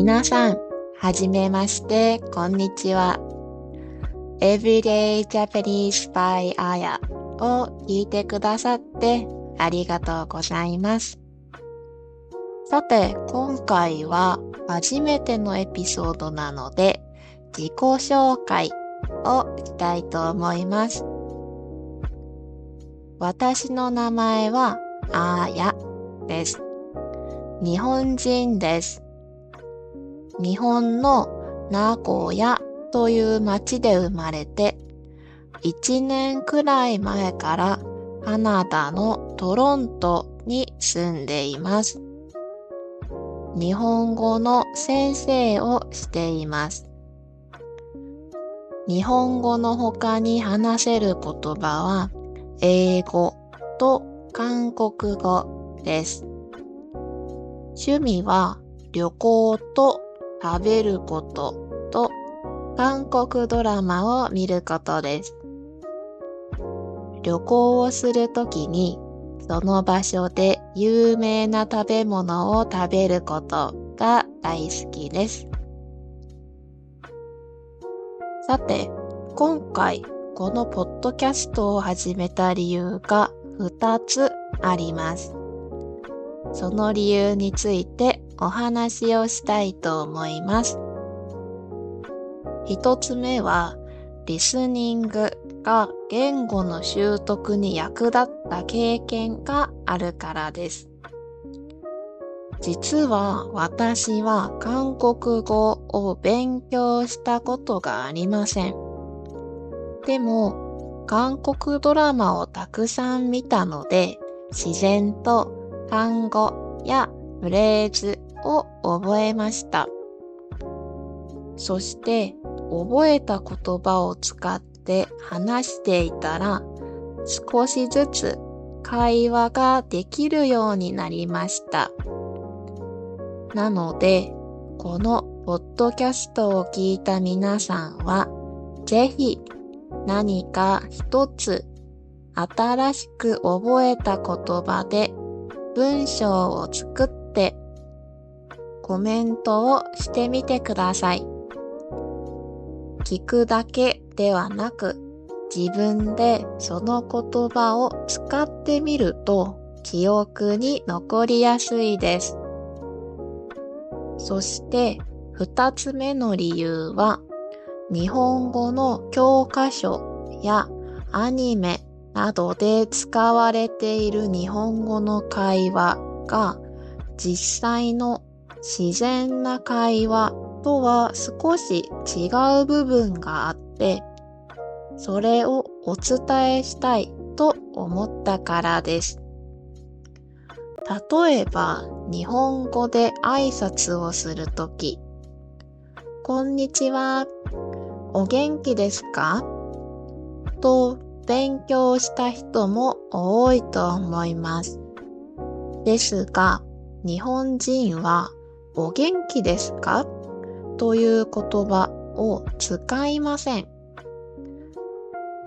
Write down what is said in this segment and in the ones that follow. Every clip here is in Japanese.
皆さん、はじめまして、こんにちは。Everyday Japanese by Aya を聞いてくださってありがとうございます。さて、今回は初めてのエピソードなので、自己紹介をしたいと思います。私の名前はあやです。日本人です。日本の名古屋という町で生まれて、1年くらい前からカナダのトロントに住んでいます。日本語の先生をしています。日本語の他に話せる言葉は英語と韓国語です。趣味は旅行と食べることと韓国ドラマを見ることです。旅行をするときにその場所で有名な食べ物を食べることが大好きです。さて、今回このポッドキャストを始めた理由が2つあります。その理由についてお話をしたいと思います。1つ目は、リスニングが言語の習得に役立った経験があるからです。実は私は韓国語を勉強したことがありません。でも、韓国ドラマをたくさん見たので、自然と単語やフレーズを覚えました。そして覚えた言葉を使って話していたら、少しずつ会話ができるようになりました。なので、このポッドキャストを聞いた皆さんは、ぜひ何か一つ新しく覚えた言葉で文章を作ってコメントをしてみてください。聞くだけではなく、自分でその言葉を使ってみると記憶に残りやすいです。そして2つ目の理由は、日本語の教科書やアニメなどで使われている日本語の会話が実際の自然な会話とは少し違う部分があって、それをお伝えしたいと思ったからです。例えば、日本語で挨拶をするとき、こんにちは、お元気ですか？と勉強した人も多いと思います。ですが、日本人はお元気ですか？という言葉を使いません。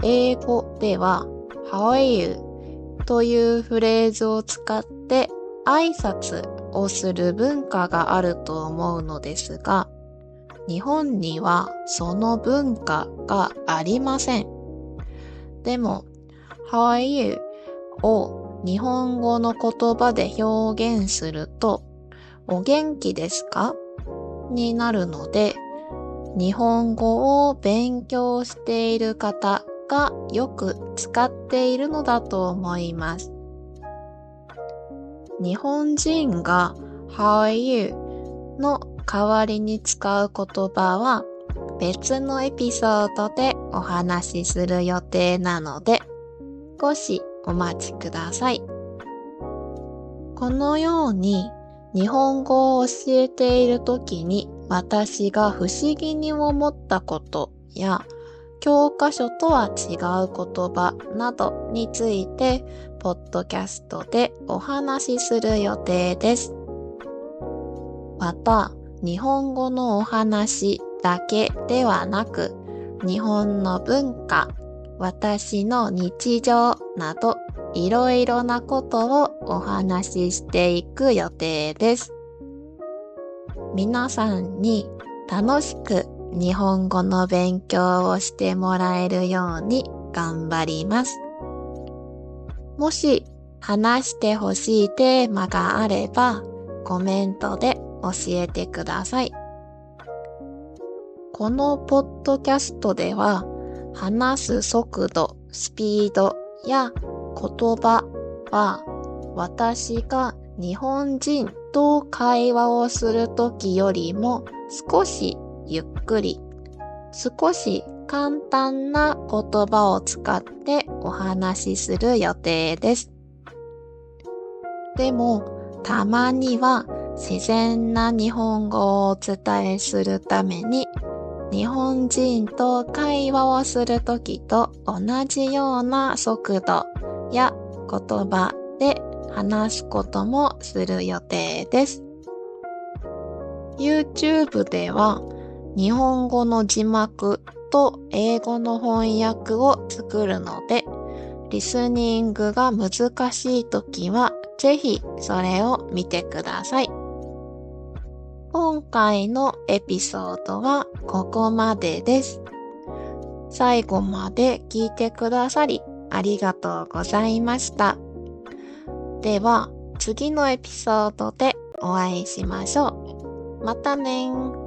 英語では How are you? というフレーズを使って挨拶をする文化があると思うのですが、日本にはその文化がありません。でも、How are you? を日本語の言葉で表現すると、お元気ですか？になるので、日本語を勉強している方がよく使っているのだと思います。日本人が How are you? の代わりに使う言葉は別のエピソードでお話しする予定なので、少しお待ちください。このように日本語を教えているときに私が不思議に思ったことや教科書とは違う言葉などについてポッドキャストでお話しする予定です。また、日本語のお話だけではなく、日本の文化、私の日常などいろいろなことをお話ししていく予定です。皆さんに楽しく日本語の勉強をしてもらえるように頑張ります。もし話してほしいテーマがあればコメントで教えてください。このポッドキャストでは話す速度、スピードや言葉は私が日本人と会話をするときよりも少しゆっくり、少し簡単な言葉を使ってお話しする予定です。でも、たまには自然な日本語をお伝えするために、日本人と会話をするときと同じような速度や言葉で話すこともする予定です。YouTube では日本語の字幕と英語の翻訳を作るので、リスニングが難しいときはぜひそれを見てください。今回のエピソードはここまでです。最後まで聞いてくださりありがとうございました。では次のエピソードでお会いしましょう。またね。